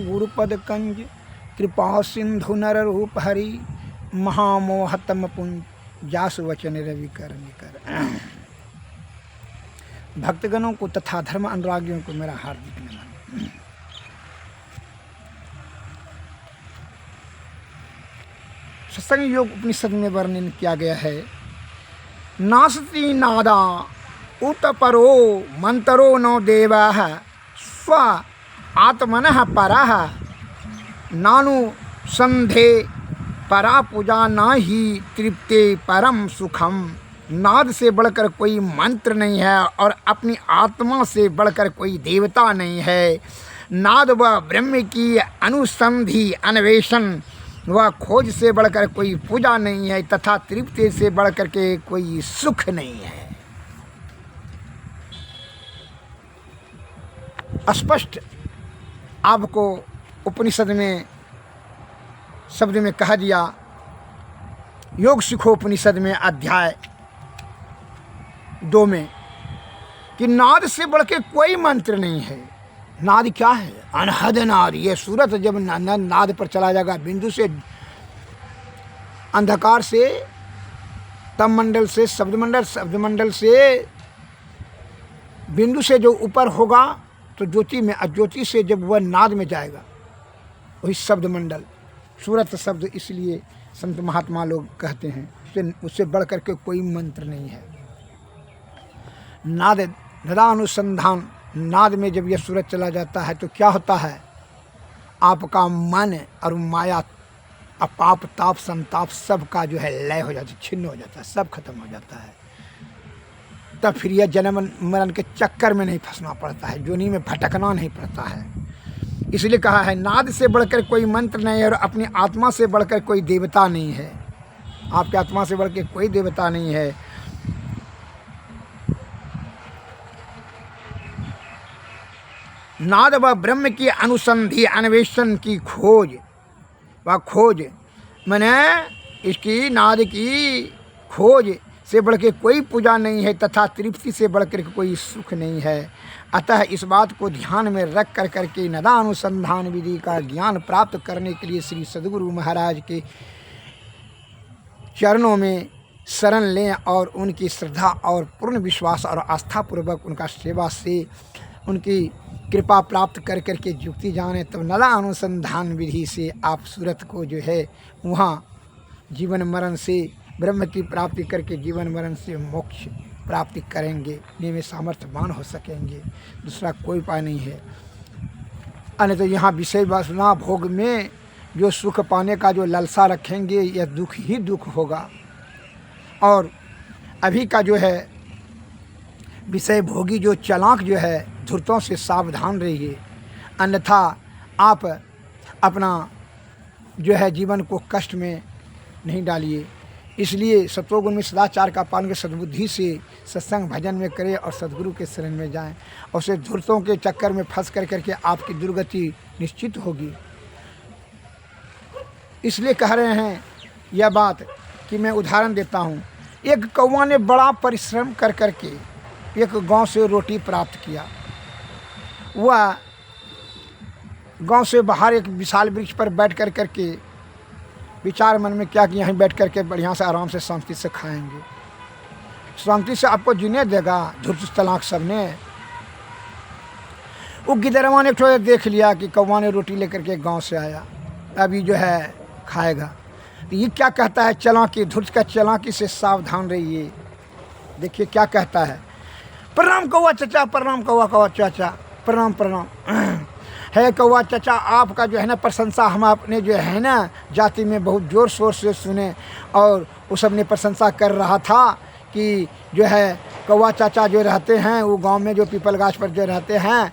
गुरुपद कंज कृपा सिंधु नर रूप हरि महामोहतम पुंज जासु वचन रवि कर निकर। भक्तगणों को तथा धर्म अनुरागियों को मेरा हार्दिक नमन। सत्संग योग उपनिषद में वर्णन किया गया है, नास्ति नादा उत परो मंतरो नो देवाः स्व आत्मनः परः नानु संधे परा पूजा ना ही तृप्ते परम सुखम। नाद से बढ़कर कोई मंत्र नहीं है और अपनी आत्मा से बढ़कर कोई देवता नहीं है। नाद व ब्रह्म की अनुसंधि अन्वेषण व खोज से बढ़कर कोई पूजा नहीं है तथा तृप्ति से बढ़कर के कोई सुख नहीं है। स्पष्ट आपको उपनिषद में शब्द में कहा दिया, योग सिखो उपनिषद में अध्याय 2 में, कि नाद से बढ़ के कोई मंत्र नहीं है। नाद क्या है? अनहद नाद। ये सूरत जब नाद पर चला जाएगा, बिंदु से अंधकार से तम मंडल से शब्द मंडल, शब्द मंडल से बिंदु से जो ऊपर होगा तो ज्योति में, ज्योति से जब वह नाद में जाएगा वही शब्द मंडल। सूरत शब्द इसलिए संत महात्मा लोग कहते हैं उससे बढ़ कर के कोई मंत्र नहीं है। नाद नदानुसंधान, नाद में जब यह सूरत चला जाता है तो क्या होता है? आपका मन और माया, अपाप ताप संताप सब का जो है लय हो जाता है, छिन्न हो जाता है, सब खत्म हो जाता है। तब फिर यह जन्म मरण के चक्कर में नहीं फंसना पड़ता है, जोनी में भटकना नहीं पड़ता है। इसलिए कहा है, नाद से बढ़कर कोई मंत्र नहीं है और अपनी आत्मा से बढ़कर कोई देवता नहीं है। आपकी आत्मा से बढ़कर कोई देवता नहीं है। नाद व ब्रह्म की अनुसंधि अन्वेषण की खोज, व खोज माने इसकी नाद की खोज से बढ़ के कोई पूजा नहीं है तथा तृप्ति से बढ़कर कोई सुख नहीं है। अतः इस बात को ध्यान में रख कर करके नदानुसंधान विधि का ज्ञान प्राप्त करने के लिए श्री सद्गुरु महाराज के चरणों में शरण लें और उनकी श्रद्धा और पूर्ण विश्वास और आस्था पूर्वक उनका सेवा से उनकी कृपा प्राप्त कर करके युक्ति जाने, तब नदा अनुसंधान विधि से आप सूरत को जो है वहाँ जीवन मरण से ब्रह्म की प्राप्ति करके जीवन मरण से मोक्ष प्राप्ति करेंगे, में सामर्थ्यवान हो सकेंगे। दूसरा कोई उपाय नहीं है। अन्य तो यहाँ विषय वासना भोग में जो सुख पाने का जो लालसा रखेंगे, यह दुख ही दुख होगा। और अभी का जो है विषय भोगी जो चालाक जो है, धूर्तों से सावधान रहिए, अन्यथा आप अपना जो है जीवन को कष्ट में नहीं डालिए। इसलिए सत्वगुण में सदाचार का पालन के सद्बुद्धि से सत्संग भजन में करें और सद्गुरु के शरण में जाएं, और उसे धूर्तों के चक्कर में फंस कर करके आपकी दुर्गति निश्चित होगी। इसलिए कह रहे हैं यह बात कि मैं उदाहरण देता हूँ। एक कौवा ने बड़ा परिश्रम कर करके एक गांव से रोटी प्राप्त किया। वह गांव से बाहर एक विशाल वृक्ष पर बैठ कर करके विचार मन में क्या कि यहीं बैठ कर के बढ़िया से आराम से शांति से खाएंगे, शांति से आपको जीने देगा धूर्त तलाक सब ने। वो गिदरवा ने थोड़ा देख लिया कि कौवा ने रोटी लेकर के गांव से आया, अभी जो है खाएगा। तो ये क्या कहता है? चालाकी, धूर्त का चालाकी से सावधान रहिए। देखिए क्या कहता है, प्रणाम कौवा चाचा, प्रणाम कौवा चाचा, प्रणाम प्रणाम। है कौवा चाचा, आपका जो है ना प्रशंसा हम अपने जो है ना जाति में बहुत ज़ोर शोर से सुने, और वो सब ने प्रशंसा कर रहा था कि जो है कौवा चाचा जो रहते हैं वो गांव में जो पीपल गाछ पर जो रहते हैं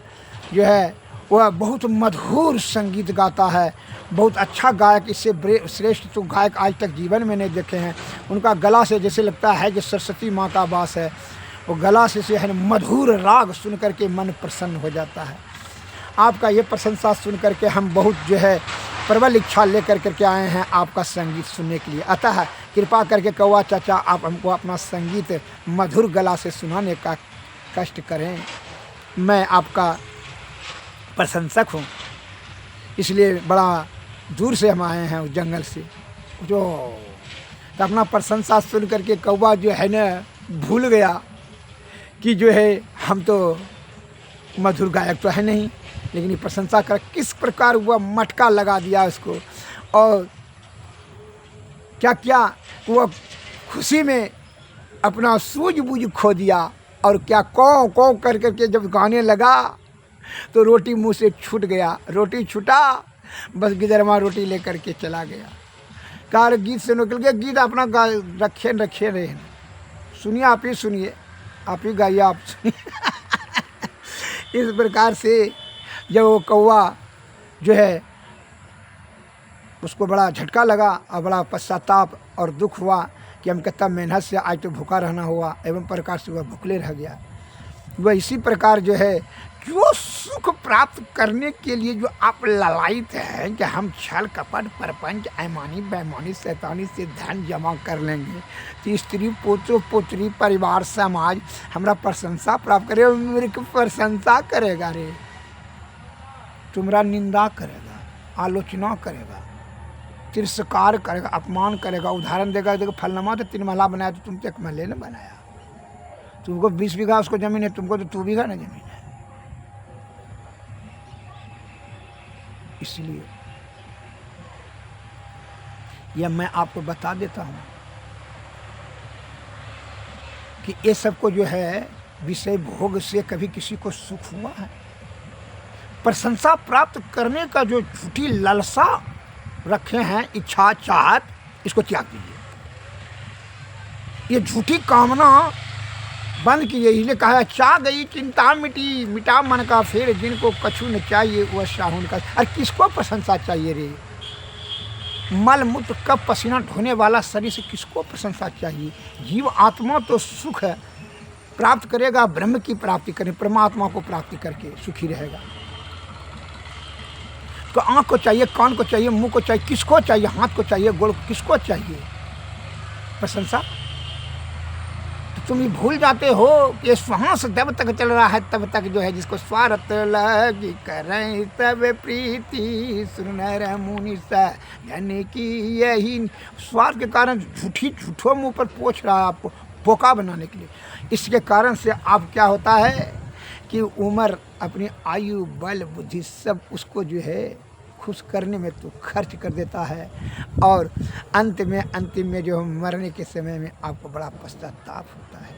जो है वह बहुत मधुर संगीत गाता है, बहुत अच्छा गायक, इससे श्रेष्ठ तो गायक आज तक जीवन में नहीं देखे हैं। उनका गला से जैसे लगता है कि सरस्वती माँ का वास है। वो गला से है मधुर राग सुन करके मन प्रसन्न हो जाता है। आपका ये प्रशंसा सुन करके हम बहुत जो है प्रबल इच्छा लेकर करके आए हैं आपका संगीत सुनने के लिए। अतः कृपा करके कौवा चाचा आप हमको अपना संगीत मधुर गला से सुनाने का कष्ट करें। मैं आपका प्रशंसक हूँ। इसलिए बड़ा दूर से हम आए हैं उस जंगल से जो। तो अपना प्रशंसा सुन करके कौवा जो है ना भूल गया कि जो है हम तो मधुर गायक तो है नहीं, लेकिन ये प्रशंसा कर किस प्रकार वह मटका लगा दिया उसको, और क्या क्या वह खुशी में अपना सूझबूझ खो दिया, और क्या कौ कौ कर करके जब गाने लगा तो रोटी मुंह से छूट गया। रोटी छूटा, बस गिदरमा रोटी लेकर के चला गया। कार गीत से निकल गया, गीत अपना रखे रहे। सुनिए, आप ही सुनिए, आप ही गाइए, आप सुनिए। इस प्रकार से जब वो कौवा जो है उसको बड़ा झटका लगा और बड़ा पश्चाताप और दुख हुआ कि हम कितना मेहनत से आज तो भूखा रहना हुआ, एवं प्रकार से वह भूखले रह गया। वह इसी प्रकार जो है जो सुख प्राप्त करने के लिए जो आप ललायित हैं कि हम छल कपट परपंच ऐमानी बेईमानी शैतानी से धन जमा कर लेंगे तो स्त्री पोतो पुत्री परिवार समाज हमरा प्रशंसा प्राप्त करे, मेरी प्रशंसा करेगा रे, तुम्हारा निंदा करेगा, आलोचना करेगा, तिरस्कार करेगा, अपमान करेगा, उदाहरण देगा। देखो फलनमा तो 3 महला बनाया तो तुम तो 1 महले ने बनाया, तुमको 20 बीघा उसको ज़मीन है, तुमको तो 2 बीघा ना ज़मीन है। इसलिए यह मैं आपको बता देता हूँ कि ये सब को जो है विषय भोग से कभी किसी को सुख हुआ है? प्रशंसा प्राप्त करने का जो झूठी लालसा रखे हैं, इच्छा चाहत, इसको त्याग दीजिए। ये झूठी कामना बंद कीजिए। इसलिए कहा चा गई चिंता मिटी, मिटा मन का फेर, जिनको कछु न चाहिए वह शाहुन का। अरे किसको प्रशंसा चाहिए रे? मल मूत्र कब पसीना ढोने वाला शरीर से किसको प्रशंसा चाहिए? जीव आत्मा तो सुख है प्राप्त करेगा, ब्रह्म की प्राप्ति करे, परमात्मा को प्राप्ति करके सुखी रहेगा। तो आँख को चाहिए, कान को चाहिए, मुंह को चाहिए, किसको चाहिए? हाथ को चाहिए, गोड़ को, किसको चाहिए प्रशंसा? तो तुम ये भूल जाते हो कि श्वास जब तक चल रहा है तब तक जो है जिसको स्वार्थ लगी करें तब प्रीति सुन मुनि यानी कि यही स्वार्थ के कारण झूठों मुंह पर पोछ रहा है आपको पोका बनाने के लिए। इसके कारण से आप क्या होता है कि उम्र, अपनी आयु, बल, बुद्धि सब उसको जो है खुश करने में तो खर्च कर देता है, और अंतिम में जो मरने के समय में आपको बड़ा पश्चाताप होता है।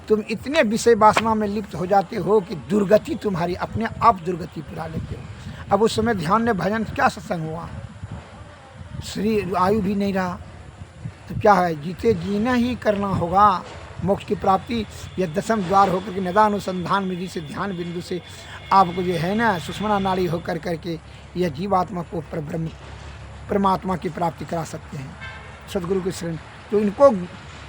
तुम इतने विषय वासना में लिप्त हो जाते हो कि दुर्गति तुम्हारी अपने आप दुर्गति पुरा लेते हो। अब उस समय ध्यान में भजन क्या सत्संग हुआ, शरीर आयु भी नहीं रहा, तो क्या है? जीते जीना ही करना होगा मोक्ष की प्राप्ति। यह 10वें द्वार होकर के निदानुसंधान विधि से ध्यान बिंदु से आपको जो है ना सुषमना नाड़ी होकर करके यह जीवात्मा को परब्रह्म परमात्मा की प्राप्ति करा सकते हैं सदगुरु के शरण। तो इनको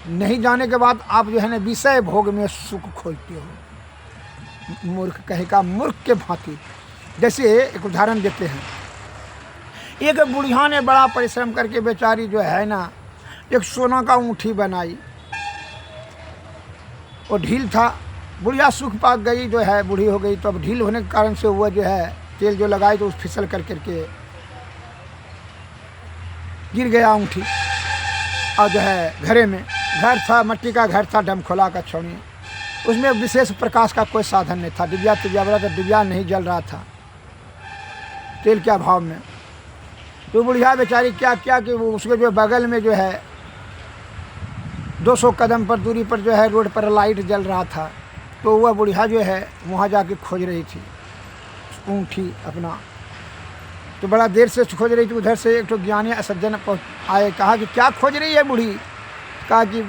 नहीं जाने के बाद आप जो है ना विषय भोग में सुख खोजते हो, मूर्ख कहेगा मूर्ख के भांति। जैसे एक उदाहरण देते हैं, एक बुढ़िया ने बड़ा परिश्रम करके बेचारी जो है ना एक सोना का ऊँठी बनाई, वो ढील था, बुढ़िया सूख पाक गई, जो है बूढ़ी हो गई, तो अब ढील होने के कारण से वह जो है तेल जो लगाई तो उस फिसल कर करके गिर गया ऊँठी। और जो है घर में घर था, मट्टी का घर था, डमखोला का छौनी, उसमें विशेष प्रकाश का कोई साधन नहीं था, डिबिया बड़ा था, डिबिया नहीं जल रहा था तेल के अभाव में। तो बुढ़िया बेचारी क्या क्या कि वो उसके जो बगल में जो है 200 कदम पर दूरी पर जो है रोड पर लाइट जल रहा था, तो वह बुढ़िया जो है वहाँ जाके खोज रही थी ऊँठी अपना। तो बड़ा देर से खोज रही थी, उधर से एक तो ज्ञानी सज्जन आए, कहा कि क्या खोज रही है बूढ़ी? कहा कि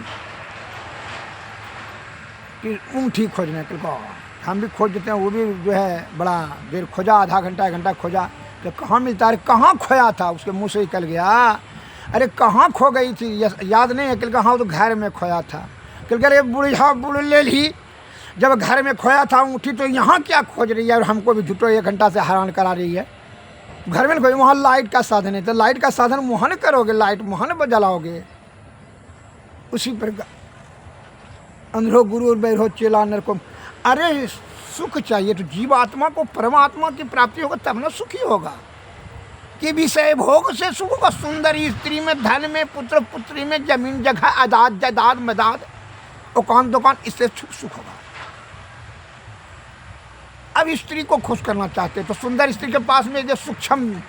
ऊँठी खोजने को हम भी खोज देते हैं। वो भी जो है बड़ा देर खोजा, आधा घंटा 1 घंटा खोजा, तो कहाँ मिलता है? कहाँ खोया था? उसके मुँह से निकल गया, अरे कहाँ खो गई थी याद नहीं है? कल हाँ तो घर में खोया था। कल अरे बुढ़िया बुढ़ ले ली, जब घर में खोया था ऊँठी तो यहाँ क्या खोज रही है और हमको भी झूठो 1 घंटा से हैरान करा रही है। घर में खोई, वहाँ लाइट का साधन है, तो लाइट का साधन मोहन करोगे, लाइट मोहन जलाओगे। उसी पर अंधरो गुरु और बैरो चेला नर को। अरे सुख चाहिए तो जीवात्मा को परमात्मा की प्राप्ति होगा तब ना सुखी होगा। कि विषय भोग से सुख होगा, सुंदर स्त्री में, धन में, पुत्र पुत्री में, जमीन जगह, आदाद जायदाद मदाद, दुकान दुकान, इससे सुख होगा। अब स्त्री को खुश करना चाहते तो सुंदर स्त्री के पास में जो सूक्ष्म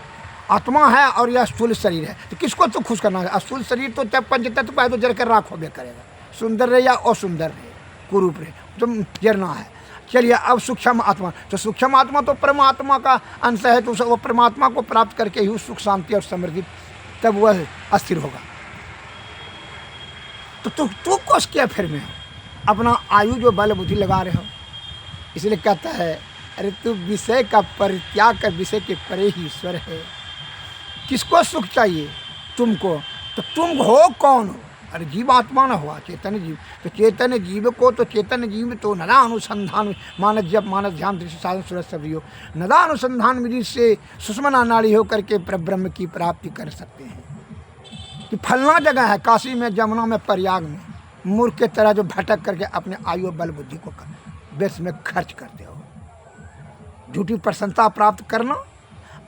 आत्मा है और यह स्थूल शरीर है, तो किसको तो खुश करना है? स्थूल शरीर तो जब पंचतत्व का है तो जल कर राख होबे करेगा, सुंदर रहे या असुंदर रहे, कुरूप रहे, तो जरना है। चलिए अब सूक्ष्म आत्मा, तो सूक्ष्म आत्मा तो परमात्मा का अंश है, तो वो परमात्मा को प्राप्त करके ही सुख शांति और समृद्धि, तब वह अस्थिर होगा। तो तू कोस किया फिर में अपना आयु जो बल बुद्धि लगा रहे हो, इसलिए कहता है अरे तू विषय का परित्याग कर, विषय के परे ही ईश्वर है। किसको सुख चाहिए? तुमको। तो तुम हो कौन? अरे जीव आत्मा न हुआ, चेतन जीव। तो चेतन जीव को, तो चेतन जीव तो नदा अनुसंधान, मानस जप, मानस ध्यान, दृष्टि साधन सूरज सब योग, नदा अनुसंधान विधि से सुषमना नाड़ी होकर के परब्रह्म की प्राप्ति कर सकते हैं। कि फलना जगह है, काशी में, जमुना में, प्रयाग में, मूर्ख के तरह जो भटक करके अपने आयु बल बुद्धि को व्यर्थ में खर्च करते हो। झूठी प्रसन्नता प्राप्त करना,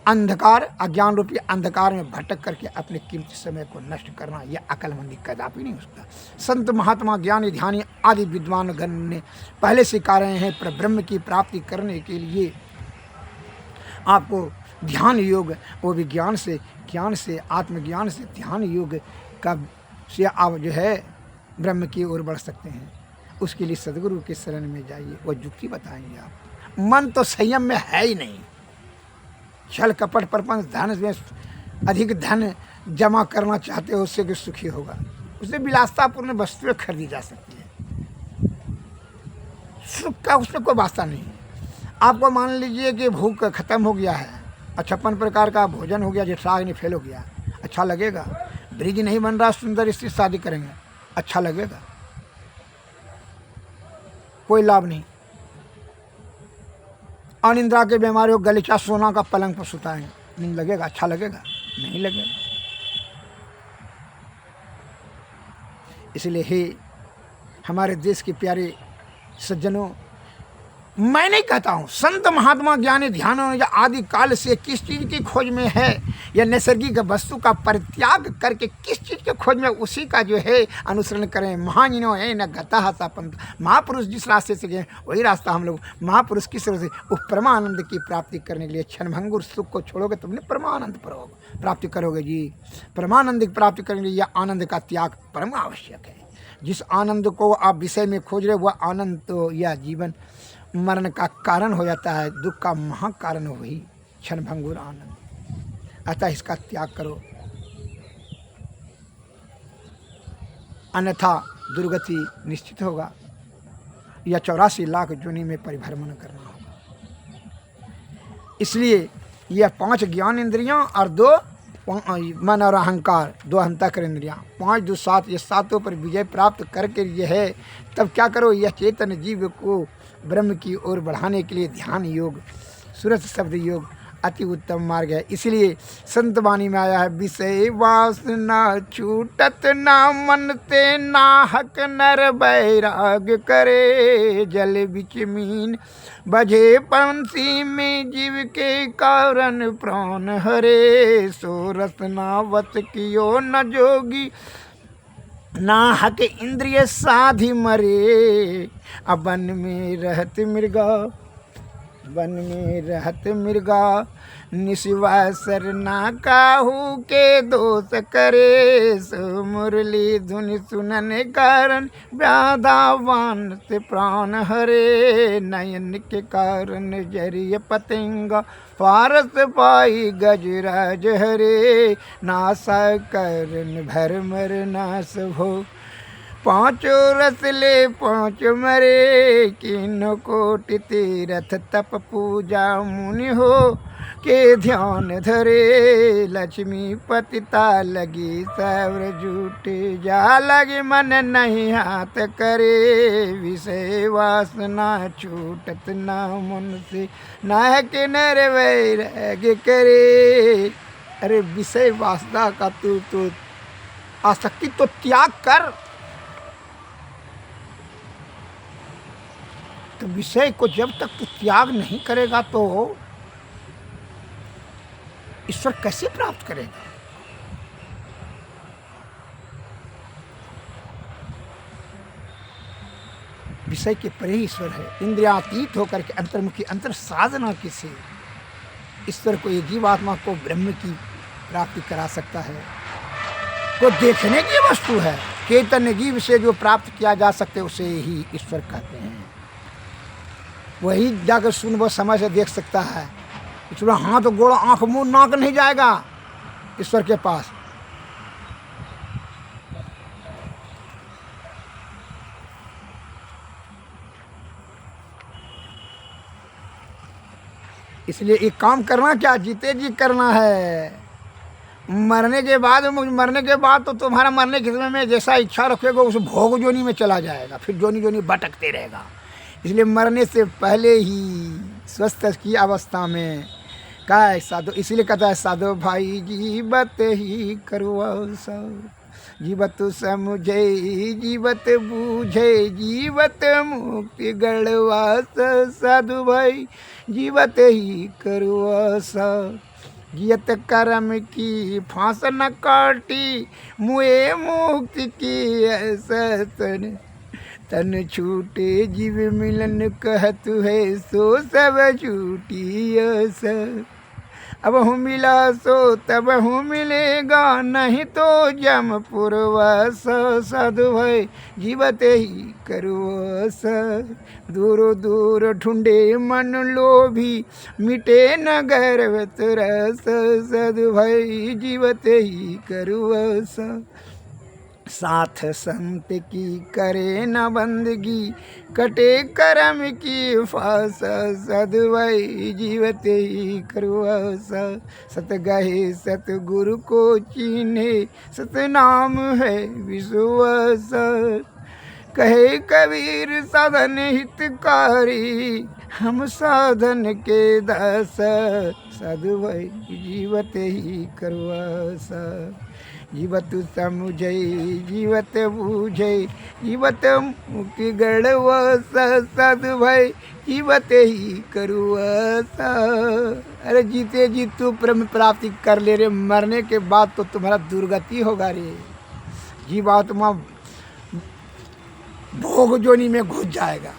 अंधकार, अज्ञान रूपी अंधकार में भटक करके अपने कीमती समय को नष्ट करना, यह अकलमंदी कदापि नहीं उसका। संत महात्मा ज्ञानी ध्यानी आदि विद्वान गण ने पहले सिखा रहे हैं, पर ब्रह्म की प्राप्ति करने के लिए आपको ध्यान योग, वो भी ज्ञान से आत्मज्ञान से ध्यान योग का से आप जो है ब्रह्म की ओर बढ़ सकते हैं। उसके लिए सदगुरु के शरण में जाइए, वो युक्ति बताएंगे आप। मन तो संयम में है ही नहीं, छल कपट प्रपंच धन में अधिक धन जमा करना चाहते हो, उससे कि सुखी होगा। उससे विलासतापूर्ण वस्तुएं खरीदी जा सकती है, सुख का उसमें कोई वास्ता नहीं है। आपको मान लीजिए कि भूख खत्म हो गया है, 56 प्रकार का भोजन हो गया, जो साग नहीं फेल हो गया, अच्छा लगेगा? ब्रिज नहीं बन रहा, सुंदर स्त्री शादी करेंगे, अच्छा लगेगा? कोई लाभ नहीं। अनिंद्रा के बीमारी हो, गलीचा सोना का पलंग पर सुताएंगे, नहीं लगेगा? अच्छा लगेगा? नहीं लगेगा। इसलिए हे हमारे देश के प्यारे सज्जनों, मैं नहीं कहता हूँ, संत महात्मा ज्ञानी ध्यानों या आदि काल से किस चीज़ की खोज में है, या नैसर्गिक वस्तु का परित्याग करके किस चीज़ के खोज में, उसी का जो है अनुसरण करें। महाजिनो है न गता हता पंथ, महापुरुष जिस रास्ते से गए वही रास्ता हम लोग, महापुरुष किस रास्ते, उस परमानंद की प्राप्ति करने के लिए क्षणभंगुर सुख को छोड़ोगे तुमने परमानंद प्राप्ति करोगे जी। परमानंद की प्राप्ति करने के लिए यह आनंद का त्याग परम आवश्यक है। जिस आनंद को आप विषय में खोज रहे वह आनंद तो यह जीवन मरण का कारण हो जाता है, दुख का महाकारण वही क्षणभंगुर आनंद। अतः इसका त्याग करो, अन्यथा दुर्गति निश्चित होगा, या 84 लाख योनि में परिभ्रमण करना होगा। इसलिए यह 5 ज्ञान इंद्रियां और 2 मन और अहंकार, 2 अंतःकरण इंद्रियां, 5 2 7, ये सातों पर विजय प्राप्त करके ये है, तब क्या करो, यह चेतन जीव को ब्रह्म की ओर बढ़ाने के लिए ध्यान योग, सूरज शब्द योग अति उत्तम मार्ग है। इसलिए संत वाणी में आया है, विषय वासना छूटत ना मन ते, नाहक नर बैराग करे, जल बिच मीन बजे पंछी में, जीव के कारण प्राण हरे, सो रसनावत कियो न जोगी, नाहक इंद्रिय साधि मरे, अब वन में रहत मृगा, निशिवासर ना काहू के दोष करे, सो मुरली धुन सुनन कारण, व्याधावान से प्राण हरे, नयन के कारण जरिय पतंगा, पारस पाई गजराज हरे, नासा करन भरमर नास हो, 5 रस ले 5 मरे, किन कोटि तीरथ तप पूजा मुनि हो, के ध्यान धरे, लक्ष्मी पतिता लगी सवर झूठे, जा लगे मन नहीं हाथ करे, विषय वासना छूटत ना मन से, नाहक नर वैराग करे। अरे विषय वासना का तू आसक्ति तो त्याग कर। तो विषय को जब तक तू त्याग नहीं करेगा तो ईश्वर कैसे प्राप्त करेगा? विषय के परे ईश्वर है, इंद्रियातीत होकर के अंतर्मुखी अंतर साधना से ईश्वर को, ये जीवात्मा को ब्रह्म की प्राप्ति करा सकता है। को देखने की वस्तु है, चैतन्य जीव से जो प्राप्त किया जा सकते उसे ही ईश्वर कहते हैं। वही जाकर सुन वो समझ से देख सकता है। ईश्वर हाथ गोड़ आंख मुंह नाक नहीं जाएगा ईश्वर के पास। इसलिए एक काम करना क्या, जीते जी करना है। मरने के बाद तो तुम्हारा मरने के समय में जैसा इच्छा रखेगा उस भोग जोनी में चला जाएगा, फिर जोनी जोनी भटकते रहेगा। इसलिए मरने से पहले ही स्वस्थ की अवस्था में क्या है साधु, इसलिए कहता है साधु भाई जीवत ही करवा सब, जीवत समझे जीवत बूझे जीवत मुक्ति गढ़वास, साधु भाई जीवत ही करवा सब, जियत कर्म की फांस न काटी, मुए मुक्ति की ऐसा तन छूटे जीव मिलन कहत है, सो सब छूटी ऐसा। अब हूँ मिला सो तब हूँ मिलेगा, नहीं तो जम पूर्वस, साधु भाई जीवत ही करवस, दूर दूर ढूंढे मन लोभी, मिटे न गर्वत रस, साधु भाई जीवत ही करवस, साथ संत की करे न बंदगी, कटे कर्म की फास, साधु भाई जीवत ही करवास, सत गहे सतगुरु को चीन्हे, सतनाम है विश्वास, कहे कबीर साधन हितकारी, हम साधन के दास, साधु भाई जीवत ही करवास, जीवत समझे जीवत बूझे जीवत मुक्ति गढ़वास, साधु भाई जीवत ही करवास। अरे जीते जी तू ब्रह्म प्राप्ति कर ले रे, मरने के बाद तो तुम्हारा दुर्गति होगा रे। जीवात्मा भोग जोनी में घुस जाएगा।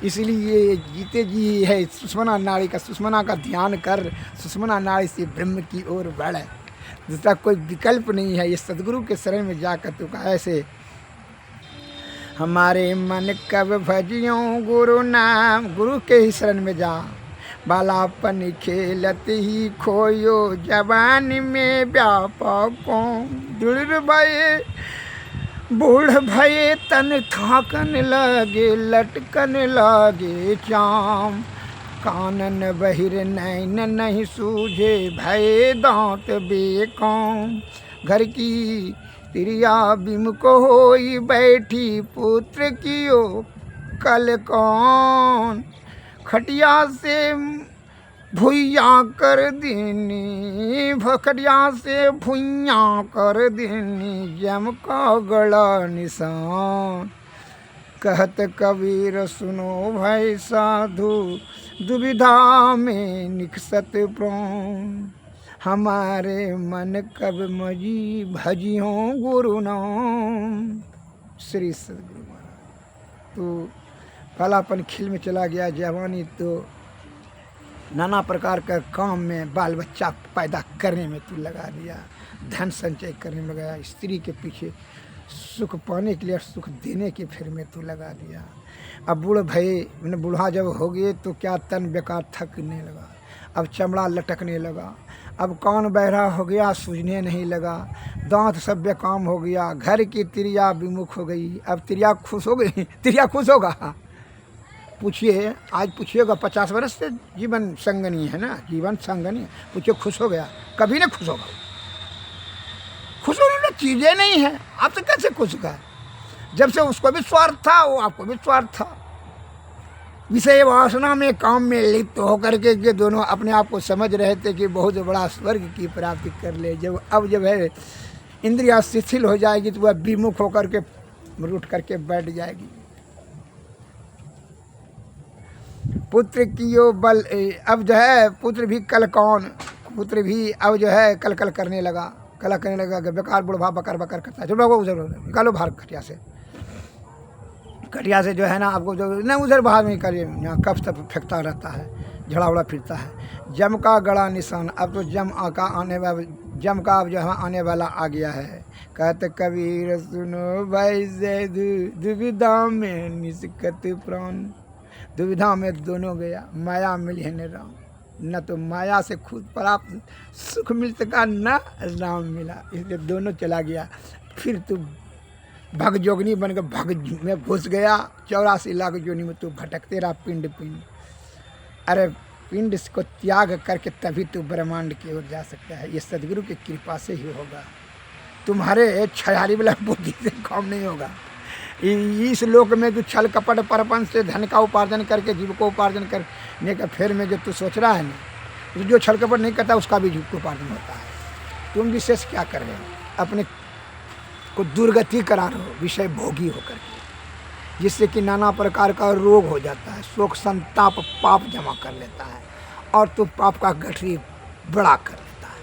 इसलिए जीते जी है सुषमना नाड़ी का, सुषमना का ध्यान कर, सुषमना नाड़ी से ब्रह्म की ओर बढ़, दूसरा कोई विकल्प नहीं है। ये सदगुरु के शरण में जाकर तो कहा ऐसे, हमारे मन कब भजियो गुरु नाम, गुरु के ही शरण में जा, बालापन खेलत ही खोयो, जवानी में व्यापकों, दृढ़ भये बूढ़ भये तन थाकन लगे, लटकन लगे चाम, कानन बहिर नैन नहीं सूझे, भय दांत बेकाम, घर की तिरिया बिमुख होई बैठी, पुत्र कियो कल कौन, खटिया से भुइया कर देनी, खटिया से भुइया कर देनी, जम का गला निशान, कहत कबीर सुनो भाई साधु, दुविधा में निकसत प्राण, हमारे मन कब मजी भजियों गुरु नाम। श्री सदगुरु महाराज। तो कालापन खिल में चला गया, जवानी तो नाना प्रकार का काम में, बाल बच्चा पैदा करने में तू लगा दिया, धन संचय करने में लगा, स्त्री के पीछे सुख पाने के लिए सुख देने के फिर में तू लगा दिया। अब बूढ़ भये, मैंने बूढ़ा जब हो गए तो क्या तन बेकार थकने लगा, अब चमड़ा लटकने लगा, अब कान बहरा हो गया, सूझने नहीं लगा, दांत सब बेकाम हो गया, घर की तिरिया विमुख हो गई। अब तिरिया खुश हो गई, तिरिया खुश होगा? पूछिए, आज पूछिएगा, 50 वर्ष से जीवन संगनी है ना, जीवन संगनी, पूछिए खुश हो गया? कभी नहीं खुश होगा। खुश होने वाली चीज़ें नहीं है, आपसे कैसे खुश होगा? जब से उसको भी स्वार्थ था, वो आपको भी स्वार्थ था। विषय वासना में, काम में लिप्त होकर के दोनों अपने आप को समझ रहे थे कि बहुत बड़ा स्वर्ग की प्राप्ति कर ले। जब है इंद्रिया शिथिल हो जाएगी तो वह विमुख होकर के रूठ करके बैठ जाएगी। पुत्र की यो बल, अब जो है पुत्र भी कल कौन, पुत्र भी अब जो है कल कल करने लगा, कला करने लगा कि बेकार बुढ़वा बकर बकर करता है, चलो वो उधर निकालो बाहर खटिया से। खटिया से जो है ना आपको जो न उधर बाहर में करिए, यहाँ कफ तब फेंकता रहता है, झड़ा उड़ा फिरता है। जम का गड़ा निशान, अब तो जम का आने वाला, जम का अब जो है आने वाला आ गया है। कहते कबीर सुनो भाई से दुविधा में निस्कत प्राण, दुविधा में दोनों गया, माया मिली है न राम, न तो माया से खुद प्राप्त सुख मिल सका न राम मिला, इसलिए दोनों चला गया। फिर तू भग जोगनी बन के भग में घुस गया, 84 लाख जोनी में तू भटकते रहा पिंड पिंड। अरे पिंड को त्याग करके तभी तू ब्रह्मांड की ओर जा सकता है, ये सदगुरु की कृपा से ही होगा, तुम्हारे छयाली वाला बुद्धि से काम नहीं होगा। इस लोक में जो छल कपट परपन से धन का उपार्जन करके जीव को उपार्जन करने का फेर में जो तू सोच रहा है ना, तो जो छल कपट नहीं करता उसका भी जीव को उपार्जन होता है। तुम विशेष क्या कर रहे हो, अपने को दुर्गति करा रहे हो विषय भोगी होकर के, जिससे कि नाना प्रकार का रोग हो जाता है, शोक संताप पाप जमा कर लेता है और तो पाप का गठरी बड़ा कर लेता है।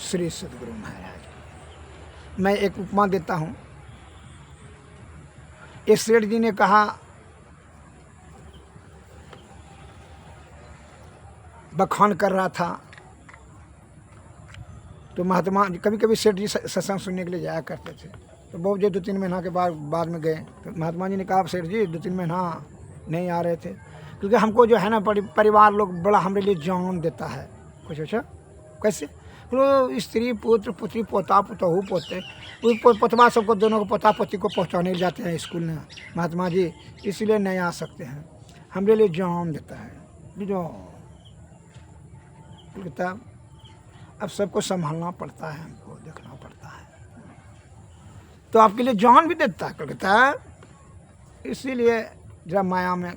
श्री सद्गुरु महाराज, मैं एक उपमा देता हूँ। एक सेठ जी ने कहा बखान कर रहा था, तो महात्मा कभी कभी सेठ जी सत्संग सुनने के लिए जाया करते थे, तो बहुत जो 2-3 महीना के बाद में गए, तो महात्मा जी ने कहा सेठ जी 2-3 महीना नहीं आ रहे थे, क्योंकि हमको जो है ना परिवार लोग बड़ा हमारे लिए जान देता है कुछ। अच्छा कैसे, तो स्त्री पुत्र पुत्री पोता पुतहू पोते पोतवा सबको दोनों को पोता पोती को पहुँचाने जाते हैं स्कूल में महात्मा जी, इसलिए नहीं आ सकते हैं, हमारे लिए जान देता है जो किताब। अब सबको संभालना पड़ता है, हमको देखना पड़ता है, तो आपके लिए जान भी देता है कलकत्ता, इसीलिए जरा माया में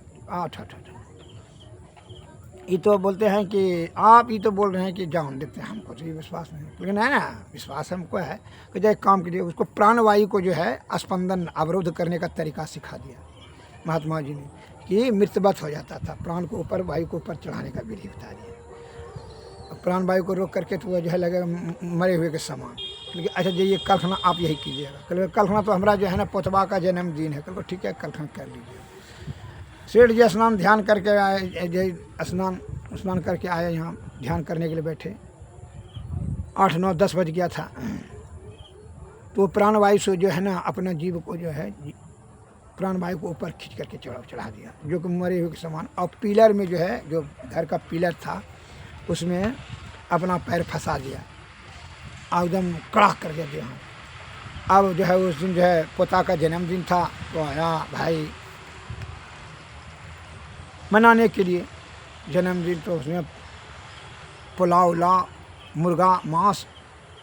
ये तो बोलते हैं कि आप ये तो बोल रहे हैं कि जान देते हैं हमको, तो ये विश्वास नहीं, लेकिन है ना विश्वास हमको है कि जब काम कीजिए, उसको प्राणवायु को जो है स्पंदन अवरोध करने का तरीका सिखा दिया महात्मा जी ने, कि मृतवत हो जाता था, प्राण को ऊपर वायु को ऊपर चढ़ाने का विधि बता दिया। प्राण वायु को रोक करके तो वह जो है लगेगा मरे हुए के समान, लेकिन अच्छा जाइए कल्पना आप यही कीजिएगा, कल कल्पना तो हमारा जो है ना पोतवा का जन्मदिन है, कल को ठीक है कल्पना कर लीजिए। सेठ जी स्नान ध्यान करके आए, स्नान करके आए, यहाँ ध्यान करने के लिए बैठे, 8-9-10 बज गया था, तो प्राणवायु से जो है ना अपना जीव को जो है प्राणवायु को ऊपर खींच करके चढ़ा दिया, जो कि मरे हुए के समान। और पिलर में जो है, जो घर का पिलर था उसमें अपना पैर फंसा दिया, एकदम कड़ा करके दिया। अब जो है उस दिन जो है पोता का जन्मदिन था, तो आया भाई मनाने के लिए जन्मदिन, तो उसमें पुलाव उला मुर्गा मांस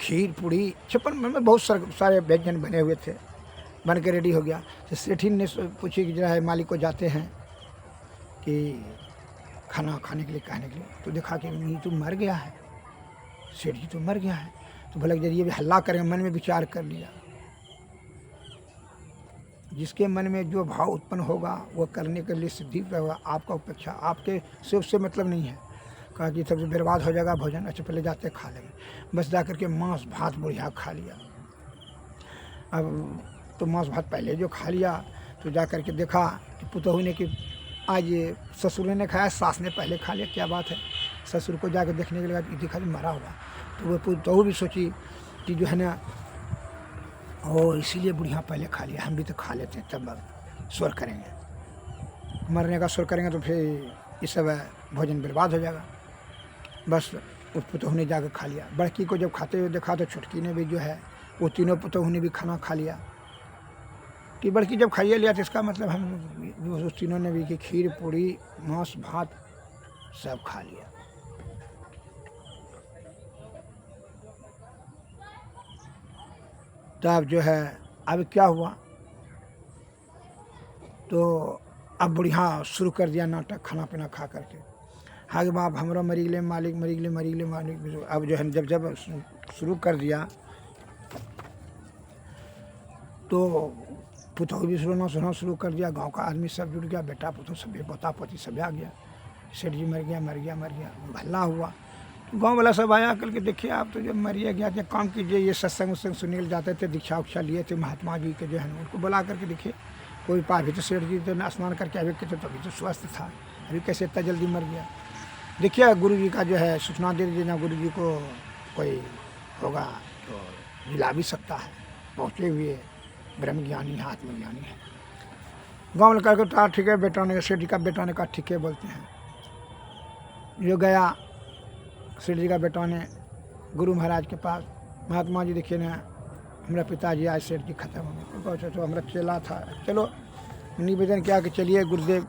खीर पूड़ी छप्पन में बहुत सारे व्यंजन बने हुए थे, बन के रेडी हो गया। तो सेठी ने पूछी कि जो है मालिक को जाते हैं कि खाना खाने के लिए कहने के लिए, तो देखा कि ये तो मर गया है, सेठ जी तो मर गया है, तो भले जरिए भी हल्ला करेंगे, मन में विचार कर लिया, जिसके मन में जो भाव उत्पन्न होगा वो करने के लिए सिद्धि पे होगा, आपका उपेक्षा आपके से उससे मतलब नहीं है। कहा कि सबसे बर्बाद हो जाएगा भोजन, अच्छा पहले जाते खा लेंगे, बस जा करके मांस भात बढ़िया खा लिया। अब तो मांस भात पहले जो खा लिया, तो जा करके देखा कि पुतहू ने कि आज ये ससुर ने खाया, सास ने पहले खा लिया, क्या बात है। ससुर को जाकर देखने के लिए देखा मरा हुआ, तो वो पुतहू भी सोची कि जो है ना और इसीलिए बुढ़िया पहले खा लिया, हम भी तो खा लेते हैं, तब स्वर करेंगे, मरने का स्वर करेंगे तो फिर ये सब भोजन बर्बाद हो जाएगा। बस उस पुतहू ने जाकर खा लिया। बड़की को जब खाते हुए देखा तो छुटकी ने भी जो है, वो तीनों पुतहू ने भी खाना खा लिया। कि बड़की जब खाइए लिया तो इसका मतलब हम उस तीनों ने भी कि खीर पूड़ी मांस भात सब खा लिया। तब जो है अब क्या हुआ, तो अब बुढ़िया शुरू कर दिया नाटक खाना पीना खा करके, हाँ कि बाप हमारा मरीगले मालिक मरीगले मरीगले मालिक। अब जो है जब शुरू कर दिया तो पुतहु भी सोना शुरू कर दिया। गांव का आदमी सब जुट गया, बेटा पुतहु सब, पोता पोती सब आ गया। सेठ जी मर गया मर गया मर गया, भल्ला हुआ। तो गाँव वाला सब आया करके, देखिए आप तो जब मरिया गया थे, काम कीजिए। ये सत्संग उत्संग सुनने के जाते थे, दीक्षा उक्षा लिए थे महात्मा जी के जो है, उनको बुला करके देखिए कोई पा भी तो सेठ जी तो स्नान करके आवे के थे, तभी तो स्वस्थ था, अभी कैसे इतना जल्दी मर गया। देखिए गुरु जी का जो है सूचना दे दीजिए ना, गुरु जी को कोई होगा तो मिला भी सकता है। पहुँचे हुए ब्रह्म ज्ञानी है, आत्मज्ञानी है। गाँव में करके कहा ठीक है बेटा ने, सेठ जी का बेटा ने कहा ठीक है बोलते हैं। जो गया सेठ जी का बेटा ने गुरु महाराज के पास, महात्मा जी देखिए ना हमारा पिताजी आज सेठ जी खत्म हो गए, तो हमारा चेला था, चलो निवेदन किया कि चलिए गुरुदेव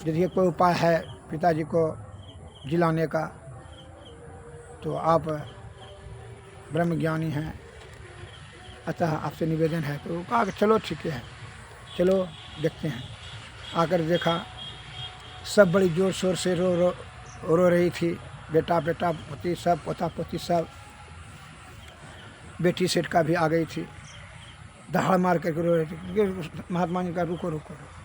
यदि कोई उपाय है पिताजी को जिलाने का तो आप ब्रह्म ज्ञानी हैं, अतः आपसे निवेदन है। तो कहा कि चलो ठीक है, चलो देखते हैं। आकर देखा सब बड़ी ज़ोर शोर से रो रही थी, बेटा बेटा पोती सब, पोता पोती सब। बेटी सेठ का भी आ गई थी, दहाड़ मार करके रो रही थी। महात्मा जी का रुको रुको रुको,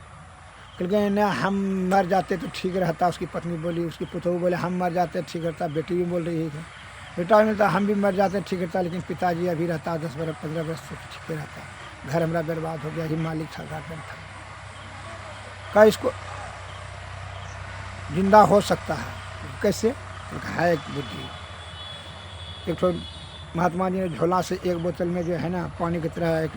कह ना हम मर जाते तो ठीक रहता। उसकी पत्नी बोली, उसकी पुतहू बोले हम मर जाते ठीक रहता। बेटी भी बोल रही है बेटा मिलता हम भी मर जाते ठीक रहता, लेकिन पिताजी अभी रहता 10 बरस 15 बरस से ठीक रहता। घर हमारा बर्बाद हो गया, ही मालिक था, गार्डन था। का इसको जिंदा हो सकता है कैसे? है एक बुद्धि। एक तो महात्मा जी ने झोला से एक बोतल में जो है ना पानी की तरह एक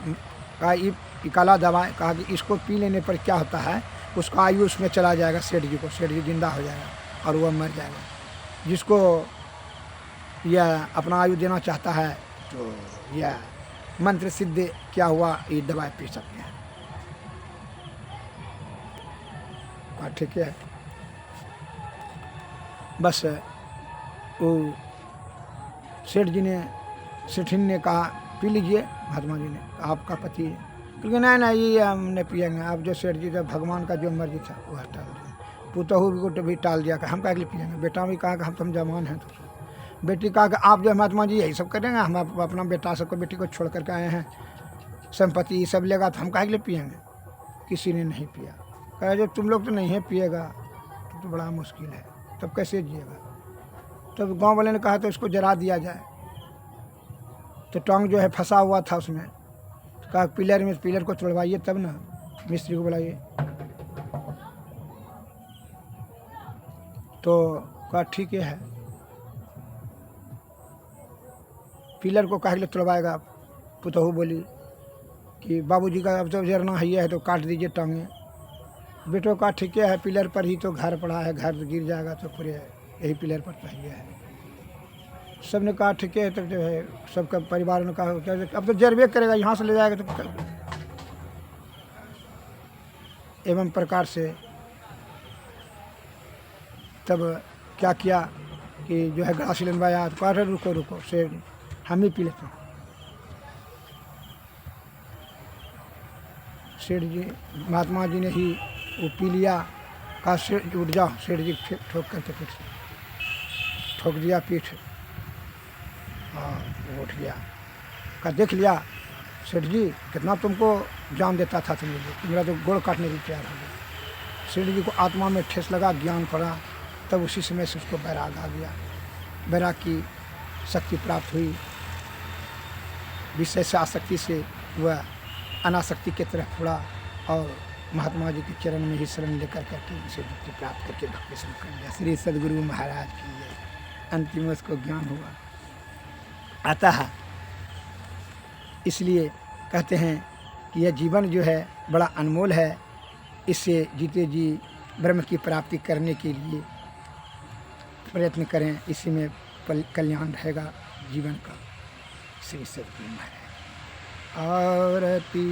कहा ये काला दवा, कहा कि इसको पी लेने पर क्या होता है, उसका आयु उसमें चला जाएगा सेठ जी को, सेठ जी जिंदा हो जाएगा और वह मर जाएगा। जिसको यह अपना आयु देना चाहता है तो यह मंत्र सिद्ध क्या हुआ, ये दवाई पी सकते हैं। ठीक है, बस वो सेठ जी ने, सेठिन ने कहा पी लीजिए। महात्मा जी ने आपका पति है, क्योंकि नहीं ये हमने पिएंगे। आप जो सेठ जी का भगवान का जो मर्जी था वह टाल दिया। पुतहू को भी टाल दिया कि हम क्या पिएंगे। बेटा भी कहा कि हम तुम जवान हैं। तो बेटी कहा कि आप जो महात्मा जी यही सब करेंगे, हम अपना बेटा सबको बेटी को छोड़ करके आए हैं, संपत्ति सब लेगा तो हम क्या पिएंगे। किसी ने नहीं पिया। कहा जो तुम लोग तो नहीं है पिएगा तो बड़ा मुश्किल है, तब कैसे जिएगा। तब गांव वाले ने कहा तो इसको जला दिया जाए। तो टांग जो है फंसा हुआ था उसमें, कहा पिलर में, पिलर को तोड़वाइए तब ना, मिस्त्री को बुलाइए। तो कहा ठीक है। पिलर को कहा तोड़वाएगा। पुतहू बोली कि बाबूजी का अब तो जरना है तो काट दीजिए टांगे। बेटो का ठीक है, पिलर पर ही तो घर पड़ा है, घर गिर जाएगा तो पूरे यही पिलर पर चाहिए है। सब ने कहा ठीक है। तब जो है सबका परिवार ने कहा क्या अब तो जरबे करेगा, यहाँ से ले जाएगा तो एवं प्रकार से तब क्या किया कि जो है ग्लास लेनवाया। तो कहा रुको रुको से हम ही पी लेते हैं। सेठ जी महात्मा जी ने ही वो पी लिया। कहा सेठ उठ जाओ। सेठ जी ठोक करके पीठ ठोक दिया पीठ, और वो उठ गया। कहा देख लिया सेठ जी कितना तुमको जान देता था, तुम लोग मेरा तो गोड़ काटने की तैयार हो गया। सेठ जी को आत्मा में ठेस लगा, ज्ञान पड़ा, तब उसी समय से उसको बैराग आ गया। बैराग की शक्ति प्राप्त हुई। विषय से आसक्ति से वह अनासक्ति की तरफ उड़ा और महात्मा जी के चरण में ही शरण लेकर करके उसे मुक्ति प्राप्त करके भक्ति शुरू कर दिया। श्री सद्गुरु महाराज की जय। अंतिम उसको ज्ञान हुआ। अतः इसलिए कहते हैं कि यह जीवन जो है बड़ा अनमोल है। इससे जीते जी ब्रह्म की प्राप्ति करने के लिए प्रयत्न करें, इसी में कल्याण रहेगा जीवन का। श्री सद्गुरु महाराज। आरती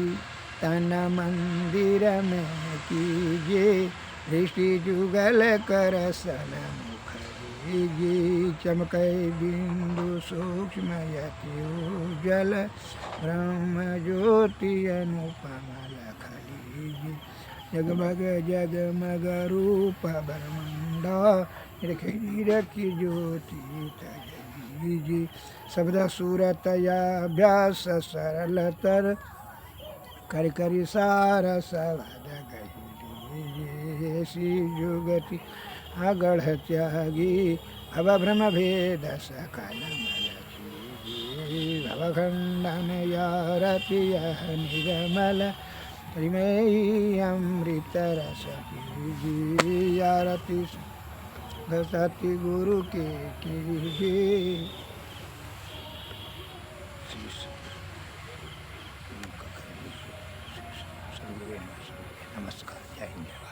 तन मंदिर में कीजिए, दृष्टि जुगल कर सन मुख दीजिए। चमकै बिंदु सूक्ष्म यति उज्जल, ब्रह्म ज्योति अनुपम लख लीजिए। जगमग जगमग रूप ब्रह्मांड, रखी ज्योति तज दीजिए। शब्द सूरत या अभ्यास सरलतर, कर करी सारा सवाद श्री जुगति अगढ़ त्यागी भव भ्रम भेद सकल भव खंडन यारति यह निर्मल हरिमयी अमृत रस यारति सति गुरु के नमस्कार, जय हिंद।